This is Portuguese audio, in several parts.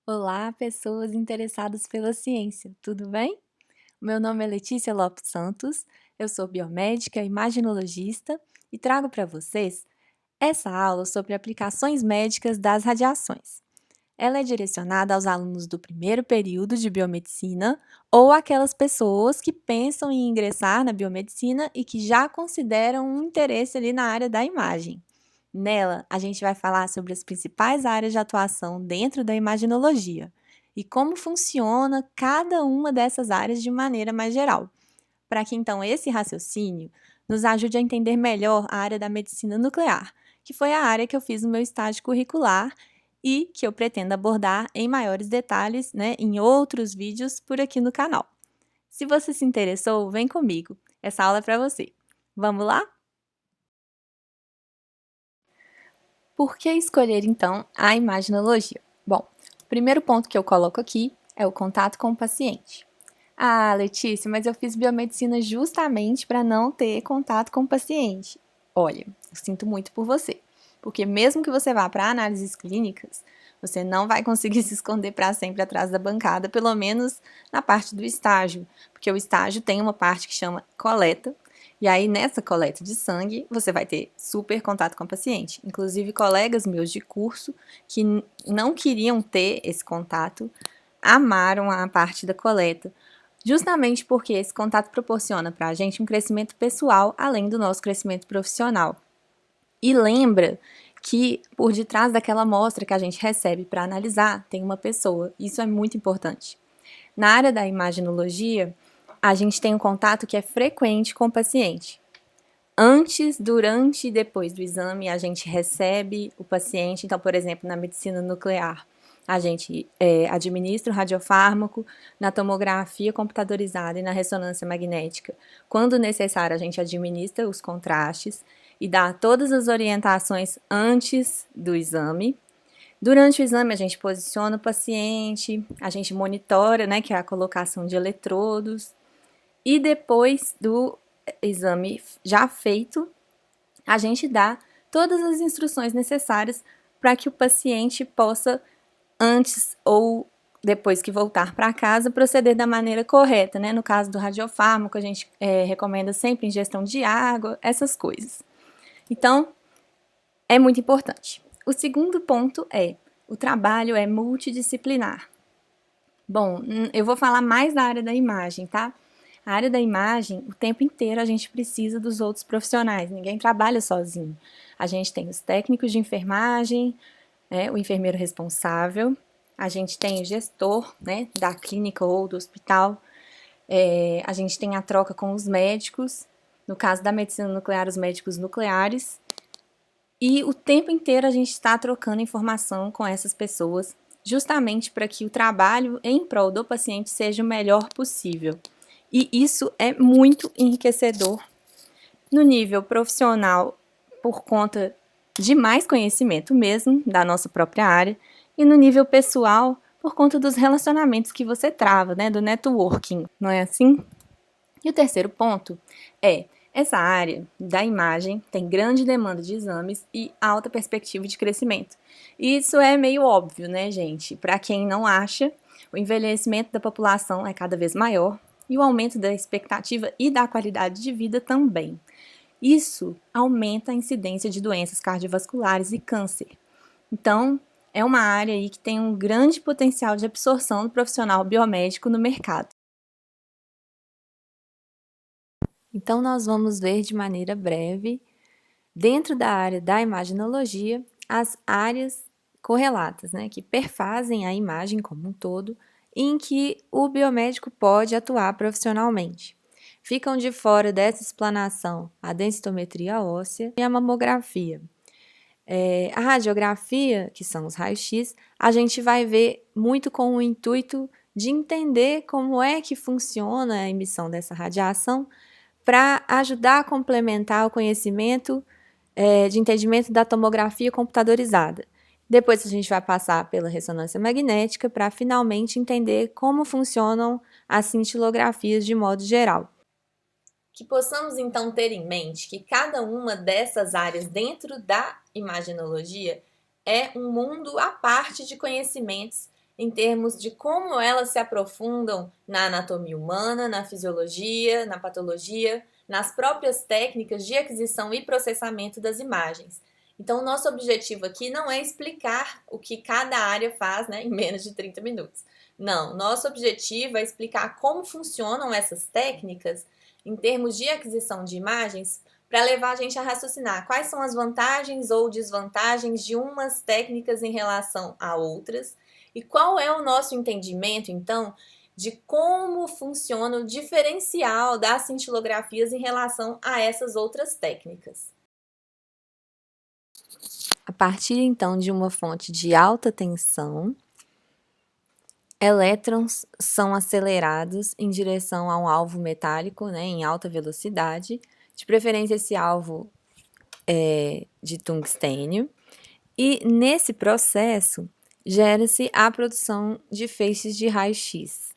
Olá, pessoas interessadas pela ciência, tudo bem? Meu nome é Letícia Lopes Santos, eu sou biomédica e imaginologista e trago para vocês essa aula sobre aplicações médicas das radiações. Ela é direcionada aos alunos do primeiro período de biomedicina ou aquelas pessoas que pensam em ingressar na biomedicina e que já consideram um interesse ali na área da imagem. Nela, a gente vai falar sobre as principais áreas de atuação dentro da imaginologia e como funciona cada uma dessas áreas de maneira mais geral, para que então esse raciocínio nos ajude a entender melhor a área da medicina nuclear, que foi a área que eu fiz no meu estágio curricular e que eu pretendo abordar em maiores detalhes, né, em outros vídeos por aqui no canal. Se você se interessou, vem comigo. Essa aula é para você. Vamos lá? Por que escolher, então, a imaginologia? Bom, o primeiro ponto que eu coloco aqui é o contato com o paciente. Ah, Letícia, mas eu fiz biomedicina justamente para não ter contato com o paciente. Olha, eu sinto muito por você, porque mesmo que você vá para análises clínicas, você não vai conseguir se esconder para sempre atrás da bancada, pelo menos na parte do estágio, porque o estágio tem uma parte que chama coleta, e aí nessa coleta de sangue você vai ter super contato com o paciente. Inclusive, colegas meus de curso que não queriam ter esse contato amaram a parte da coleta, justamente porque esse contato proporciona para a gente um crescimento pessoal além do nosso crescimento profissional. E lembra que por detrás daquela amostra que a gente recebe para analisar tem uma pessoa. Isso é muito importante. Na área da imaginologia, a gente tem um contato que é frequente com o paciente. Antes, durante e depois do exame, a gente recebe o paciente. Então, por exemplo, na medicina nuclear, a gente administra o radiofármaco na tomografia computadorizada e na ressonância magnética. Quando necessário, a gente administra os contrastes e dá todas as orientações antes do exame. Durante o exame, a gente posiciona o paciente, a gente monitora, né, que é a colocação de eletrodos. E depois do exame já feito, a gente dá todas as instruções necessárias para que o paciente possa, antes ou depois que voltar para casa, proceder da maneira correta, né? No caso do radiofármaco, a gente recomenda sempre ingestão de água, essas coisas. Então, é muito importante. O segundo ponto é, o trabalho é multidisciplinar. Bom, eu vou falar mais da área da imagem, tá? A área da imagem, o tempo inteiro a gente precisa dos outros profissionais, ninguém trabalha sozinho. A gente tem os técnicos de enfermagem, né, o enfermeiro responsável, a gente tem o gestor, né, da clínica ou do hospital, a gente tem a troca com os médicos, no caso da medicina nuclear, os médicos nucleares, e o tempo inteiro a gente está trocando informação com essas pessoas, justamente para que o trabalho em prol do paciente seja o melhor possível. E isso é muito enriquecedor no nível profissional, por conta de mais conhecimento mesmo da nossa própria área, e no nível pessoal, por conta dos relacionamentos que você trava, né, do networking, não é assim? E o terceiro ponto é, essa área da imagem tem grande demanda de exames e alta perspectiva de crescimento. Isso é meio óbvio, né, gente? Para quem não acha, o envelhecimento da população é cada vez maior e o aumento da expectativa e da qualidade de vida também. Isso aumenta a incidência de doenças cardiovasculares e câncer. Então, é uma área aí que tem um grande potencial de absorção do profissional biomédico no mercado. Então, nós vamos ver de maneira breve, dentro da área da imaginologia, as áreas correlatas, né, que perfazem a imagem como um todo, em que o biomédico pode atuar profissionalmente. Ficam de fora dessa explanação a densitometria óssea e a mamografia. A radiografia, que são os raios-x, a gente vai ver muito com o intuito de entender como é que funciona a emissão dessa radiação para ajudar a complementar o conhecimento de entendimento da tomografia computadorizada. Depois a gente vai passar pela ressonância magnética para finalmente entender como funcionam as cintilografias de modo geral. Que possamos então ter em mente que cada uma dessas áreas dentro da imaginologia é um mundo à parte de conhecimentos em termos de como elas se aprofundam na anatomia humana, na fisiologia, na patologia, nas próprias técnicas de aquisição e processamento das imagens. Então, o nosso objetivo aqui não é explicar o que cada área faz, né, em menos de 30 minutos. Não, nosso objetivo é explicar como funcionam essas técnicas em termos de aquisição de imagens para levar a gente a raciocinar quais são as vantagens ou desvantagens de umas técnicas em relação a outras e qual é o nosso entendimento, então, de como funciona o diferencial das cintilografias em relação a essas outras técnicas. A partir então de uma fonte de alta tensão, elétrons são acelerados em direção a um alvo metálico, né, em alta velocidade, de preferência esse alvo de tungstênio, e nesse processo gera-se a produção de feixes de raio-x.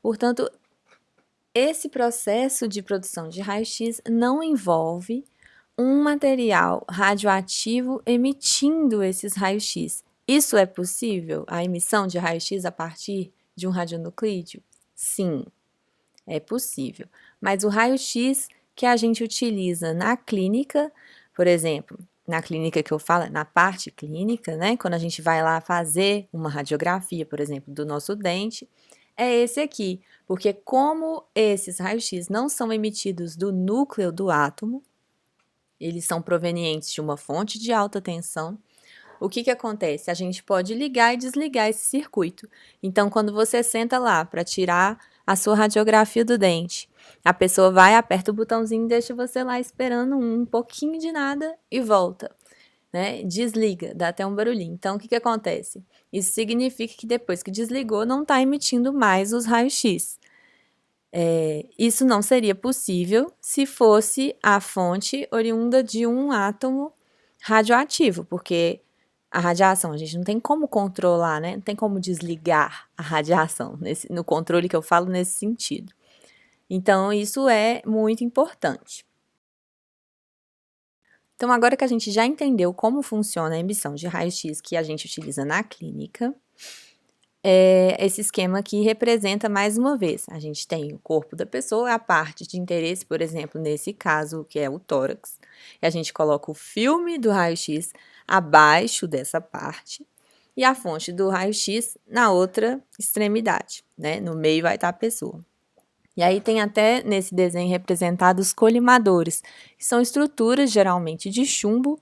Portanto, esse processo de produção de raio-x não envolve um material radioativo emitindo esses raios-x. Isso é possível? A emissão de raio-x a partir de um radionuclídeo? Sim, é possível. Mas o raio-x que a gente utiliza na clínica, por exemplo, na clínica que eu falo, na parte clínica, né? Quando a gente vai lá fazer uma radiografia, por exemplo, do nosso dente, é esse aqui. Porque como esses raios-x não são emitidos do núcleo do átomo, eles são provenientes de uma fonte de alta tensão, o que acontece? A gente pode ligar e desligar esse circuito. Então, quando você senta lá para tirar a sua radiografia do dente, a pessoa vai, aperta o botãozinho e deixa você lá esperando um pouquinho de nada e volta, né? Desliga, dá até um barulhinho. Então, o que acontece? Isso significa que depois que desligou, não está emitindo mais os raios-x. Isso não seria possível se fosse a fonte oriunda de um átomo radioativo, porque a radiação a gente não tem como controlar, né? Não tem como desligar a radiação, no controle que eu falo nesse sentido. Então, isso é muito importante. Então, agora que a gente já entendeu como funciona a emissão de raio-x que a gente utiliza na clínica, esse esquema aqui representa mais uma vez. A gente tem o corpo da pessoa, a parte de interesse, por exemplo, nesse caso, que é o tórax. E a gente coloca o filme do raio-x abaixo dessa parte e a fonte do raio-x na outra extremidade, né? No meio vai estar a pessoa. E aí tem até nesse desenho representado os colimadores, que são estruturas geralmente de chumbo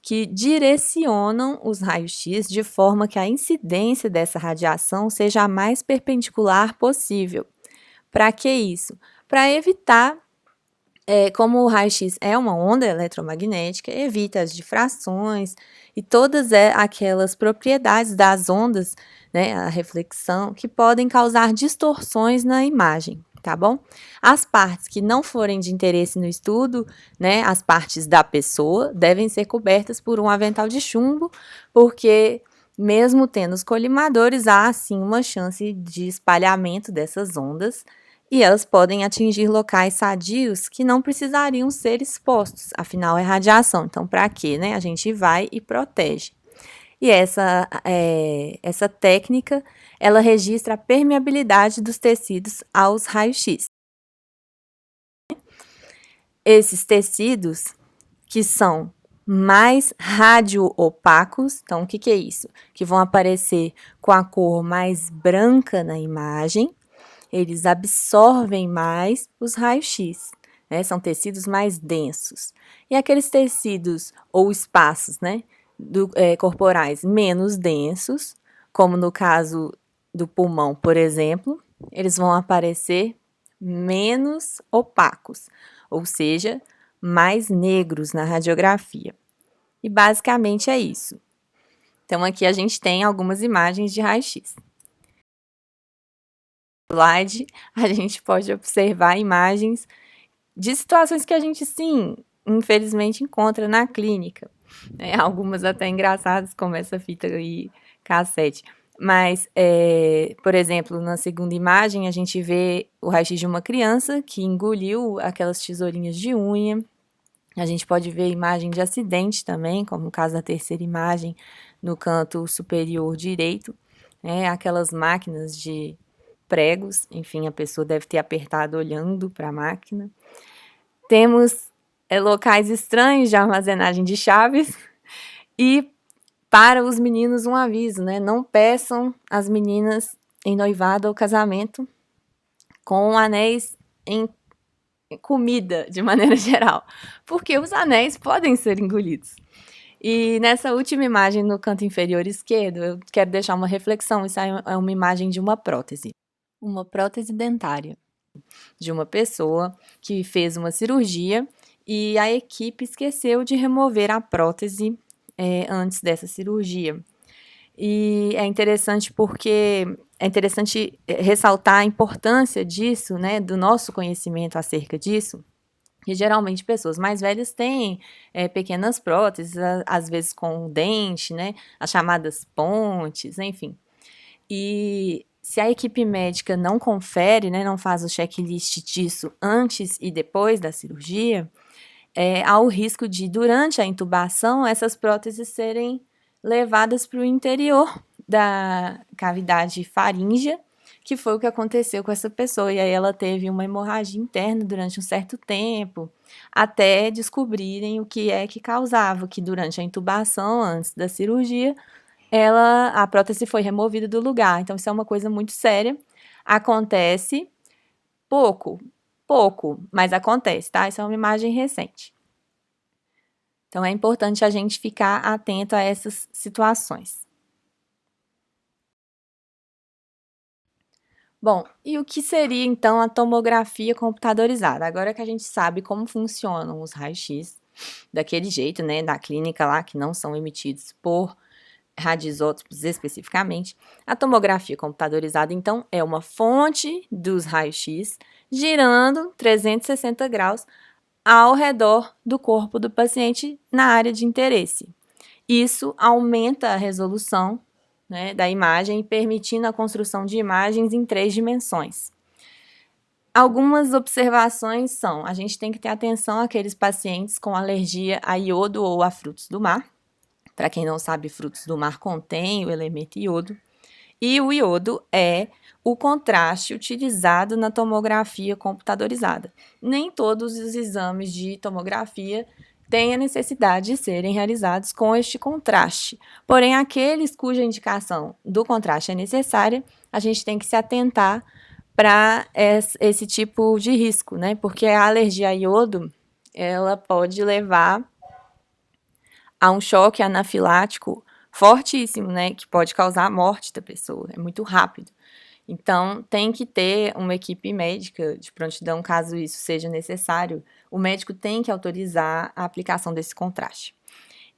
que direcionam os raios-x de forma que a incidência dessa radiação seja a mais perpendicular possível. Para que isso? Para evitar, como o raio-x é uma onda eletromagnética, evita as difrações e todas aquelas propriedades das ondas, né, a reflexão, que podem causar distorções na imagem. Tá bom? As partes que não forem de interesse no estudo, né, as partes da pessoa, devem ser cobertas por um avental de chumbo, porque mesmo tendo os colimadores, há sim uma chance de espalhamento dessas ondas e elas podem atingir locais sadios que não precisariam ser expostos, afinal é radiação, então para quê, né? A gente vai e protege. E essa técnica, ela registra a permeabilidade dos tecidos aos raios-x. Esses tecidos que são mais radioopacos, então o que é isso? Que vão aparecer com a cor mais branca na imagem, eles absorvem mais os raios-x, né? São tecidos mais densos. E aqueles tecidos ou espaços, né? Corporais menos densos, como no caso do pulmão, por exemplo, eles vão aparecer menos opacos, ou seja, mais negros na radiografia. E basicamente é isso. Então, aqui a gente tem algumas imagens de raio-x. No slide, a gente pode observar imagens de situações que a gente, sim, infelizmente encontra na clínica. Algumas até engraçadas, como essa fita aí, cassete. Mas, por exemplo, na segunda imagem, a gente vê o raio-x de uma criança que engoliu aquelas tesourinhas de unha. A gente pode ver imagem de acidente também, como no caso da terceira imagem, no canto superior direito. né? Aquelas máquinas de pregos, enfim, a pessoa deve ter apertado olhando para a máquina. Temos locais estranhos de armazenagem de chaves e para os meninos um aviso, né? Não peçam as meninas em noivado ou casamento com anéis em comida, de maneira geral, porque os anéis podem ser engolidos. E nessa última imagem no canto inferior esquerdo, eu quero deixar uma reflexão. Isso é uma imagem de uma prótese dentária, de uma pessoa que fez uma cirurgia e a equipe esqueceu de remover a prótese antes dessa cirurgia. E é interessante porque é interessante ressaltar a importância disso, né, do nosso conhecimento acerca disso, que geralmente pessoas mais velhas têm pequenas próteses, às vezes com dente, né, as chamadas pontes, enfim. E se a equipe médica não confere, né, não faz o checklist disso antes e depois da cirurgia, há o risco de, durante a intubação, essas próteses serem levadas para o interior da cavidade faríngea, que foi o que aconteceu com essa pessoa. E aí ela teve uma hemorragia interna durante um certo tempo, até descobrirem o que é que causava, que durante a intubação, antes da cirurgia, a prótese foi removida do lugar. Então, isso é uma coisa muito séria. Acontece pouco, mas acontece, tá? Isso é uma imagem recente. Então, é importante a gente ficar atento a essas situações. Bom, e o que seria então a tomografia computadorizada? Agora que a gente sabe como funcionam os raios-x, daquele jeito, né, da clínica lá, que não são emitidos por radioisótopos especificamente, a tomografia computadorizada, então, é uma fonte dos raios-x girando 360 graus ao redor do corpo do paciente na área de interesse. Isso aumenta a resolução, né, da imagem, permitindo a construção de imagens em 3 dimensões. Algumas observações são: a gente tem que ter atenção àqueles pacientes com alergia a iodo ou a frutos do mar. Para quem não sabe, frutos do mar contêm o elemento iodo. E o iodo é o contraste utilizado na tomografia computadorizada. Nem todos os exames de tomografia têm a necessidade de serem realizados com este contraste. Porém, aqueles cuja indicação do contraste é necessária, a gente tem que se atentar para esse tipo de risco, né? Porque a alergia a iodo, ela pode levar a um choque anafilático fortíssimo, né? Que pode causar a morte da pessoa. É muito rápido. Então, tem que ter uma equipe médica de prontidão, caso isso seja necessário. O médico tem que autorizar a aplicação desse contraste.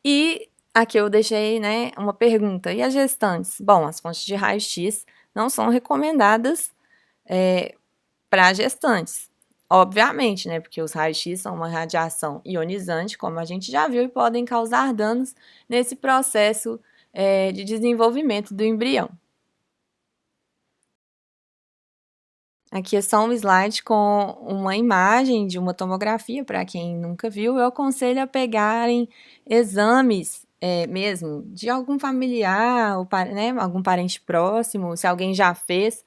E aqui eu deixei, né, uma pergunta. E as gestantes? Bom, as fontes de raio-x não são recomendadas para gestantes. Obviamente, né, porque os raios-x são uma radiação ionizante, como a gente já viu, e podem causar danos nesse processo de desenvolvimento do embrião. Aqui é só um slide com uma imagem de uma tomografia, para quem nunca viu. Eu aconselho a pegarem exames mesmo de algum familiar, ou, né, algum parente próximo, se alguém já fez,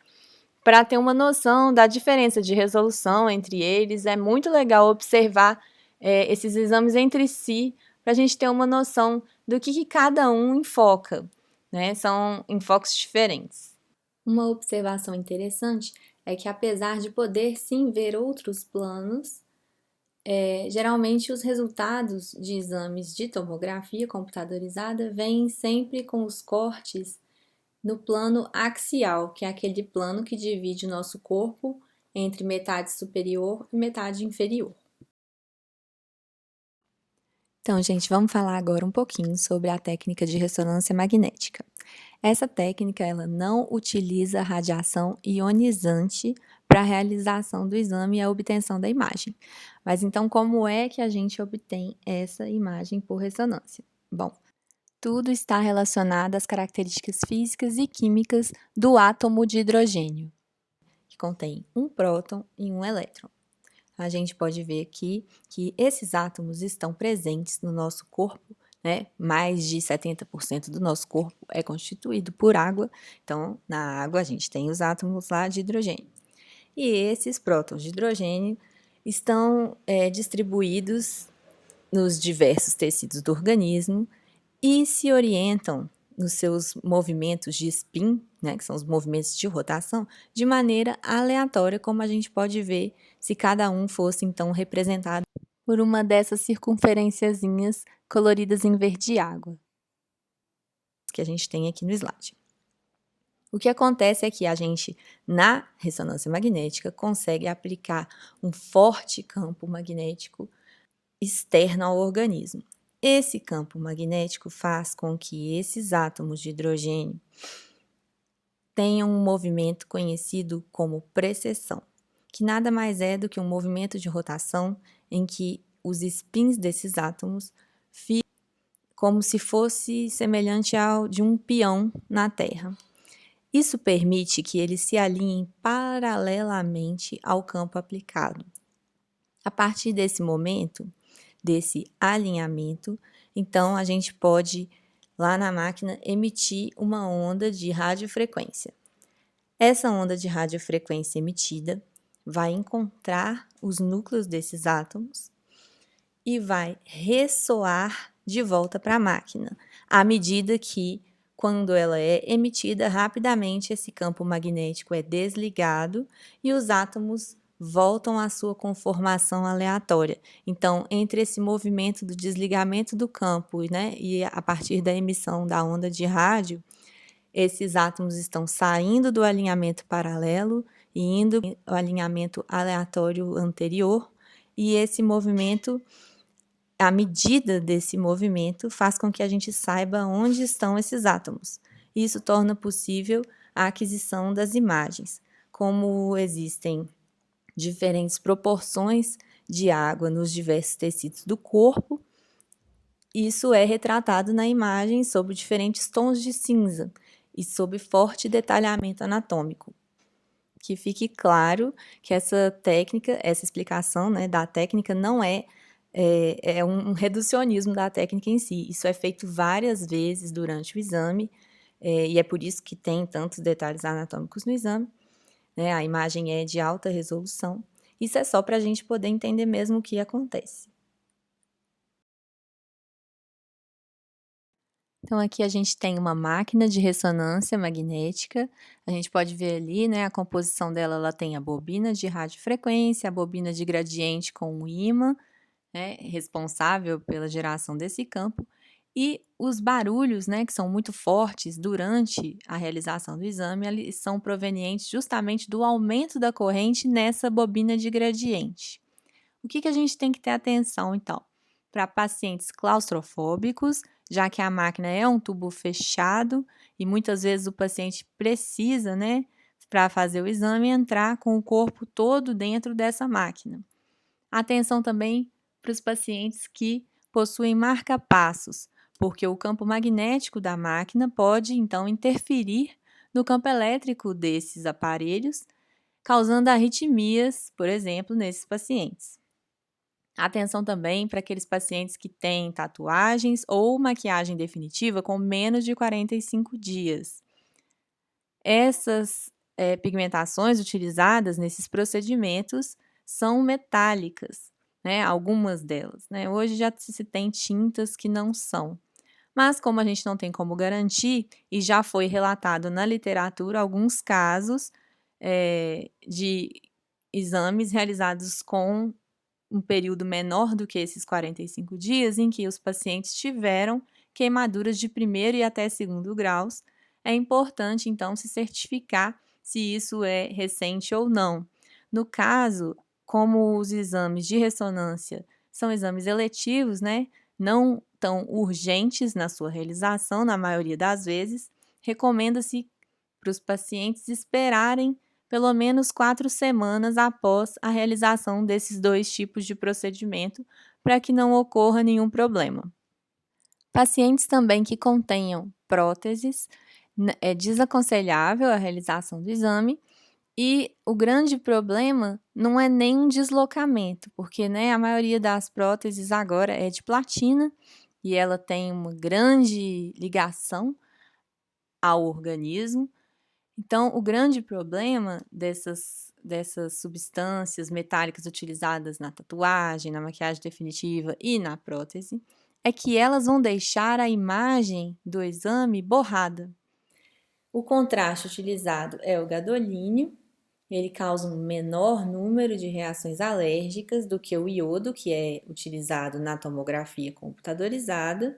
para ter uma noção da diferença de resolução entre eles. É muito legal observar esses exames entre si, para a gente ter uma noção do que cada um enfoca, né? São enfoques diferentes. Uma observação interessante é que, apesar de poder sim ver outros planos, geralmente os resultados de exames de tomografia computadorizada vêm sempre com os cortes no plano axial, que é aquele plano que divide o nosso corpo entre metade superior e metade inferior. Então, gente, vamos falar agora um pouquinho sobre a técnica de ressonância magnética. Essa técnica, ela não utiliza radiação ionizante para a realização do exame e a obtenção da imagem. Mas então, como é que a gente obtém essa imagem por ressonância? Bom, tudo está relacionado às características físicas e químicas do átomo de hidrogênio, que contém um próton e um elétron. A gente pode ver aqui que esses átomos estão presentes no nosso corpo, né? Mais de 70% do nosso corpo é constituído por água, então na água a gente tem os átomos lá de hidrogênio. E esses prótons de hidrogênio estão distribuídos nos diversos tecidos do organismo e se orientam nos seus movimentos de spin, né, que são os movimentos de rotação, de maneira aleatória, como a gente pode ver se cada um fosse então representado por uma dessas circunferenciazinhas coloridas em verde água, que a gente tem aqui no slide. O que acontece é que a gente, na ressonância magnética, consegue aplicar um forte campo magnético externo ao organismo. Esse campo magnético faz com que esses átomos de hidrogênio tenham um movimento conhecido como precessão, que nada mais é do que um movimento de rotação em que os spins desses átomos ficam como se fosse semelhante ao de um peão na Terra. Isso permite que eles se alinhem paralelamente ao campo aplicado. A partir desse momento, desse alinhamento, então a gente pode, lá na máquina, emitir uma onda de radiofrequência. Essa onda de radiofrequência emitida vai encontrar os núcleos desses átomos e vai ressoar de volta para a máquina, à medida que, quando ela é emitida, rapidamente esse campo magnético é desligado e os átomos voltam à sua conformação aleatória. Então, entre esse movimento do desligamento do campo, né, e a partir da emissão da onda de rádio, esses átomos estão saindo do alinhamento paralelo e indo ao alinhamento aleatório anterior, e esse movimento, a medida desse movimento faz com que a gente saiba onde estão esses átomos. Isso torna possível a aquisição das imagens. Como existem diferentes proporções de água nos diversos tecidos do corpo, isso é retratado na imagem sob diferentes tons de cinza e sob forte detalhamento anatômico. Que fique claro que essa técnica, essa explicação, né, da técnica não é um reducionismo da técnica em si. Isso é feito várias vezes durante o exame, e é por isso que tem tantos detalhes anatômicos no exame, né? A imagem é de alta resolução. Isso é só para a gente poder entender mesmo o que acontece. Então, aqui a gente tem uma máquina de ressonância magnética. A gente pode ver ali, né, a composição dela, ela tem a bobina de radiofrequência, a bobina de gradiente com um ímã, né, responsável pela geração desse campo, e os barulhos, né, que são muito fortes durante a realização do exame, eles são provenientes justamente do aumento da corrente nessa bobina de gradiente. O que a gente tem que ter atenção, então? Para pacientes claustrofóbicos, já que a máquina é um tubo fechado e muitas vezes o paciente precisa, né, para fazer o exame, entrar com o corpo todo dentro dessa máquina. Atenção também para os pacientes que possuem marca-passos, porque o campo magnético da máquina pode, então, interferir no campo elétrico desses aparelhos, causando arritmias, por exemplo, nesses pacientes. Atenção também para aqueles pacientes que têm tatuagens ou maquiagem definitiva com menos de 45 dias. Essas pigmentações utilizadas nesses procedimentos são metálicas, né? Algumas delas, né? Hoje já se tem tintas que não são. Mas como a gente não tem como garantir, e já foi relatado na literatura alguns casos de exames realizados com um período menor do que esses 45 dias, em que os pacientes tiveram queimaduras de primeiro e até segundo graus, é importante, então, se certificar se isso é recente ou não. No caso, como os exames de ressonância são exames eletivos, né, não tão urgentes na sua realização, na maioria das vezes, recomenda-se para os pacientes esperarem pelo menos 4 semanas após a realização desses 2 tipos de procedimento, para que não ocorra nenhum problema. Pacientes também que contenham próteses, é desaconselhável a realização do exame, e o grande problema não é nem um deslocamento, porque, né, a maioria das próteses agora é de platina, e ela tem uma grande ligação ao organismo. Então, o grande problema dessas substâncias metálicas utilizadas na tatuagem, na maquiagem definitiva e na prótese é que elas vão deixar a imagem do exame borrada. O contraste utilizado é o gadolínio. Ele causa um menor número de reações alérgicas do que o iodo, que é utilizado na tomografia computadorizada.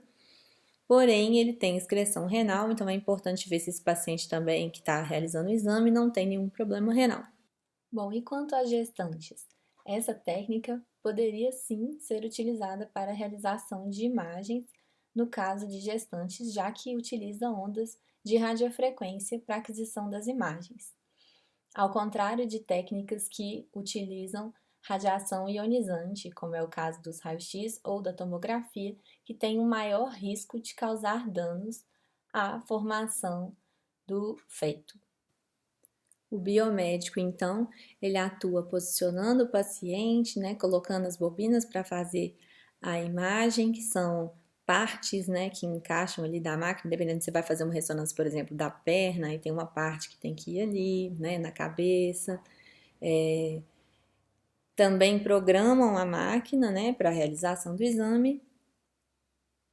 Porém, ele tem excreção renal, então é importante ver se esse paciente também que está realizando o exame não tem nenhum problema renal. Bom, e quanto às gestantes? Essa técnica poderia sim ser utilizada para a realização de imagens no caso de gestantes, já que utiliza ondas de radiofrequência para aquisição das imagens. Ao contrário de técnicas que utilizam radiação ionizante, como é o caso dos raios-x ou da tomografia, que tem um maior risco de causar danos à formação do feto. O biomédico, então, ele atua posicionando o paciente, né, colocando as bobinas para fazer a imagem, que são partes, né, que encaixam ali da máquina, dependendo se você vai fazer uma ressonância, por exemplo, da perna, e tem uma parte que tem que ir ali, né, na cabeça. Também programam a máquina, né, para a realização do exame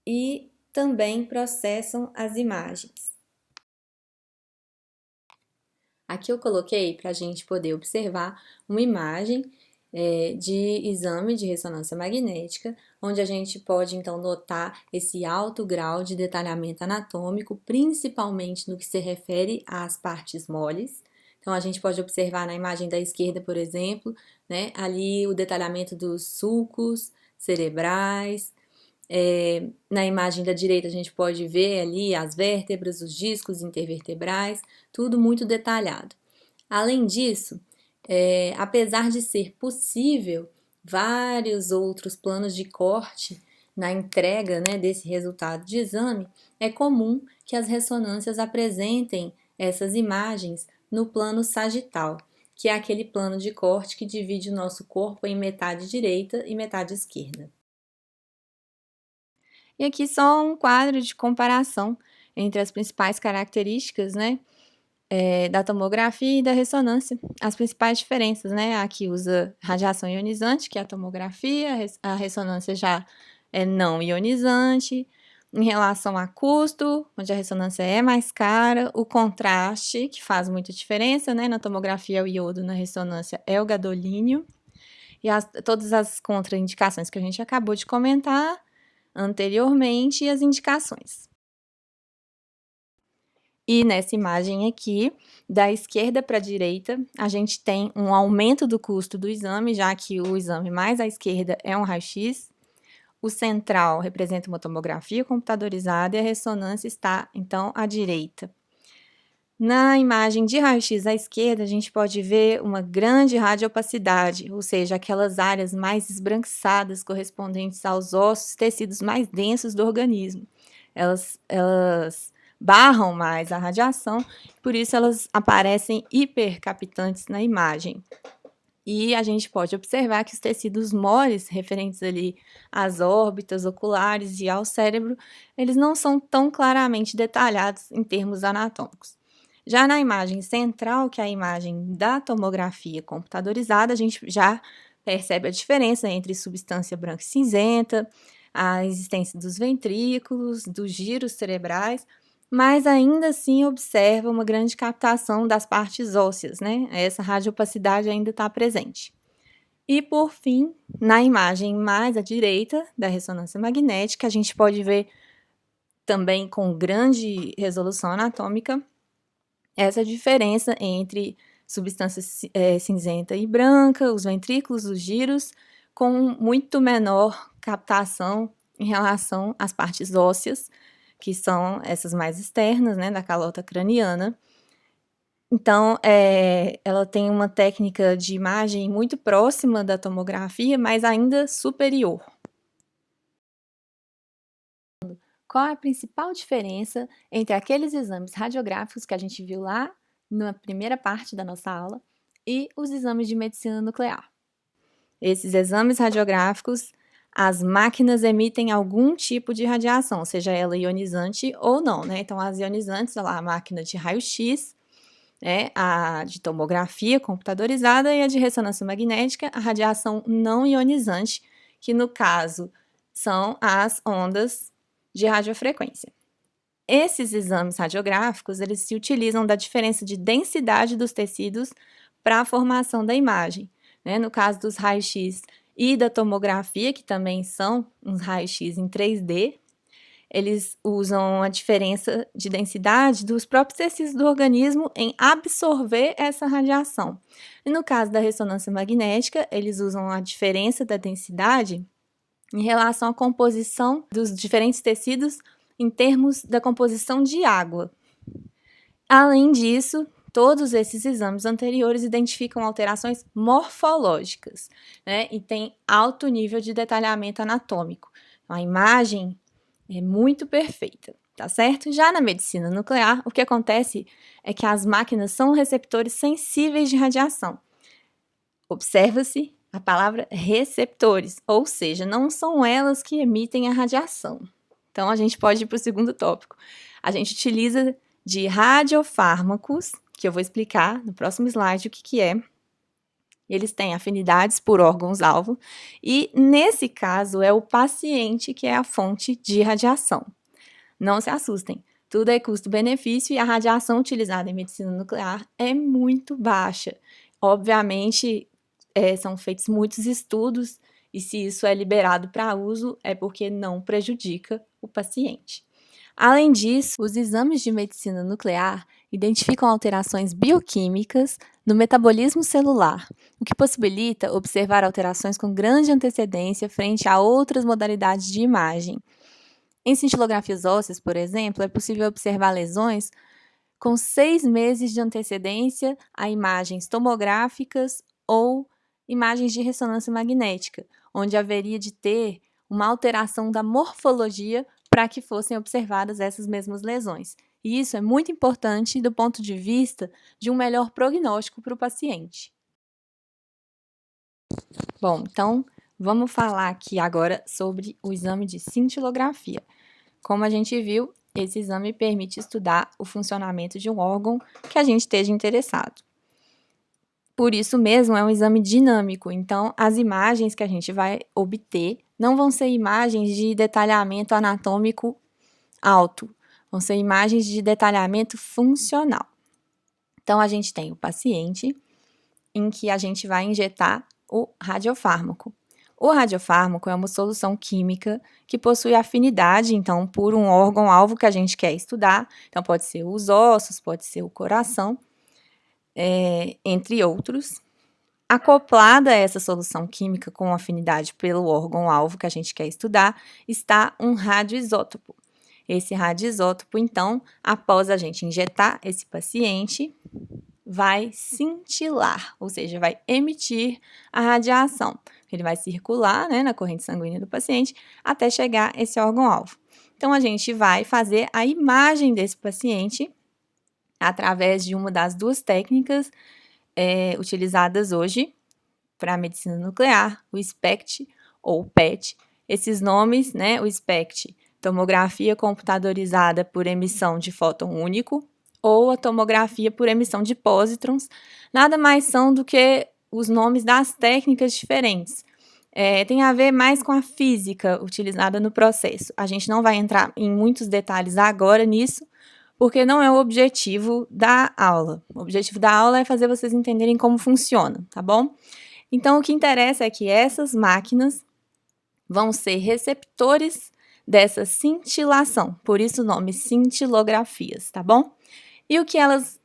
e também processam as imagens. Aqui eu coloquei para a gente poder observar uma imagem de exame de ressonância magnética, onde a gente pode então notar esse alto grau de detalhamento anatômico, principalmente no que se refere às partes moles. Então a gente pode observar na imagem da esquerda, por exemplo, né, ali o detalhamento dos sulcos cerebrais. Na imagem da direita a gente pode ver ali as vértebras, os discos intervertebrais, tudo muito detalhado. Além disso, apesar de ser possível vários outros planos de corte na entrega, né, desse resultado de exame, é comum que as ressonâncias apresentem essas imagens no plano sagital, que é aquele plano de corte que divide o nosso corpo em metade direita e metade esquerda. E aqui só um quadro de comparação entre as principais características, né, da tomografia e da ressonância. As principais diferenças, né, aqui usa radiação ionizante, que é a tomografia, a ressonância já é não ionizante. Em relação a custo, onde a ressonância é mais cara, o contraste, que faz muita diferença, né, na tomografia é o iodo, na ressonância é o gadolínio. E todas as contraindicações que a gente acabou de comentar anteriormente e as indicações. E nessa imagem aqui, da esquerda para a direita, a gente tem um aumento do custo do exame, já que o exame mais à esquerda é um raio-x. O central representa uma tomografia computadorizada e a ressonância está, então, à direita. Na imagem de raio-x à esquerda, a gente pode ver uma grande radiopacidade, ou seja, aquelas áreas mais esbranquiçadas correspondentes aos ossos e tecidos mais densos do organismo. Elas barram mais a radiação, por isso elas aparecem hipercapitantes na imagem. E a gente pode observar que os tecidos moles, referentes ali às órbitas oculares e ao cérebro, eles não são tão claramente detalhados em termos anatômicos. Já na imagem central, que é a imagem da tomografia computadorizada, a gente já percebe a diferença entre substância branca e cinzenta, a existência dos ventrículos, dos giros cerebrais, mas ainda assim observa uma grande captação das partes ósseas, né? Essa radiopacidade ainda está presente. E, por fim, na imagem mais à direita da ressonância magnética, a gente pode ver também com grande resolução anatômica essa diferença entre substância cinzenta e branca, os ventrículos, os giros, com muito menor captação em relação às partes ósseas, que são essas mais externas, né, da calota craniana. Então, ela tem uma técnica de imagem muito próxima da tomografia, mas ainda superior. Qual a principal diferença entre aqueles exames radiográficos que a gente viu lá na primeira parte da nossa aula e os exames de medicina nuclear? Esses exames radiográficos as máquinas emitem algum tipo de radiação, seja ela ionizante ou não, né? Então, as ionizantes, olha lá, a máquina de raio-x, né? A de tomografia computadorizada e a de ressonância magnética, a radiação não ionizante, que no caso são as ondas de radiofrequência. Esses exames radiográficos, eles se utilizam da diferença de densidade dos tecidos para a formação da imagem, né? No caso dos raios-x e da tomografia, que também são uns raios-x em 3D, eles usam a diferença de densidade dos próprios tecidos do organismo em absorver essa radiação. E no caso da ressonância magnética, eles usam a diferença da densidade em relação à composição dos diferentes tecidos em termos da composição de água. Além disso, todos esses exames anteriores identificam alterações morfológicas, né, e tem alto nível de detalhamento anatômico. A imagem é muito perfeita, tá certo? Já na medicina nuclear, o que acontece é que as máquinas são receptores sensíveis de radiação. Observa-se a palavra receptores, ou seja, não são elas que emitem a radiação. Então, a gente pode ir para o segundo tópico. A gente utiliza de radiofármacos, que eu vou explicar no próximo slide o que é. Eles têm afinidades por órgãos-alvo e, nesse caso, é o paciente que é a fonte de radiação. Não se assustem, tudo é custo-benefício e a radiação utilizada em medicina nuclear é muito baixa. Obviamente, são feitos muitos estudos e se isso é liberado para uso é porque não prejudica o paciente. Além disso, os exames de medicina nuclear identificam alterações bioquímicas no metabolismo celular, o que possibilita observar alterações com grande antecedência frente a outras modalidades de imagem. Em cintilografias ósseas, por exemplo, é possível observar lesões com 6 meses de antecedência a imagens tomográficas ou imagens de ressonância magnética, onde haveria de ter uma alteração da morfologia para que fossem observadas essas mesmas lesões. E isso é muito importante do ponto de vista de um melhor prognóstico para o paciente. Bom, então vamos falar aqui agora sobre o exame de cintilografia. Como a gente viu, esse exame permite estudar o funcionamento de um órgão que a gente esteja interessado. Por isso mesmo, é um exame dinâmico, então as imagens que a gente vai obter não vão ser imagens de detalhamento anatômico alto, vão ser imagens de detalhamento funcional. Então, a gente tem o paciente em que a gente vai injetar o radiofármaco. O radiofármaco é uma solução química que possui afinidade, então, por um órgão-alvo que a gente quer estudar. Então, pode ser os ossos, pode ser o coração, entre outros. Acoplada a essa solução química com afinidade pelo órgão-alvo que a gente quer estudar, está um radioisótopo. Esse radioisótopo, então, após a gente injetar esse paciente, vai cintilar, ou seja, vai emitir a radiação. Ele vai circular, né, na corrente sanguínea do paciente até chegar esse órgão-alvo. Então, a gente vai fazer a imagem desse paciente através de uma das duas técnicas utilizadas hoje para a medicina nuclear, o SPECT ou PET. Esses nomes, né, o SPECT, tomografia computadorizada por emissão de fóton único, ou a tomografia por emissão de pósitrons, nada mais são do que os nomes das técnicas diferentes. Tem a ver mais com a física utilizada no processo. A gente não vai entrar em muitos detalhes agora nisso, porque não é o objetivo da aula. O objetivo da aula é fazer vocês entenderem como funciona, tá bom? Então, o que interessa é que essas máquinas vão ser receptores dessa cintilação, por isso o nome cintilografias, tá bom? E o que elas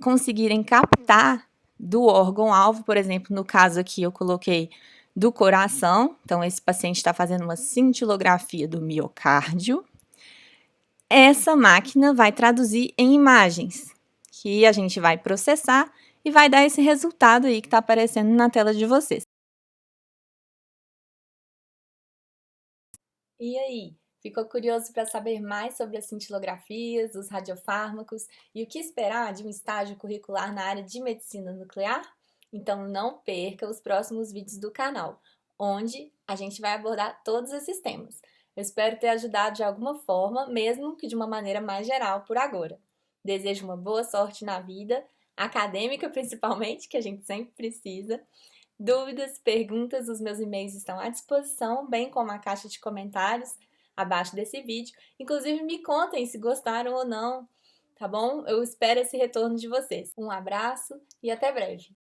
conseguirem captar do órgão-alvo, por exemplo, no caso aqui eu coloquei do coração, então esse paciente está fazendo uma cintilografia do miocárdio, essa máquina vai traduzir em imagens, que a gente vai processar e vai dar esse resultado aí que está aparecendo na tela de vocês. E aí, ficou curioso para saber mais sobre as cintilografias, os radiofármacos e o que esperar de um estágio curricular na área de medicina nuclear? Então não perca os próximos vídeos do canal. onde a gente vai abordar todos esses temas. Eu espero ter ajudado de alguma forma, mesmo que de uma maneira mais geral por agora. Desejo uma boa sorte na vida, acadêmica principalmente, que a gente sempre precisa. Dúvidas, perguntas, os meus e-mails estão à disposição, bem como a caixa de comentários abaixo desse vídeo. Inclusive, me contem se gostaram ou não, tá bom? Eu espero esse retorno de vocês. Um abraço e até breve!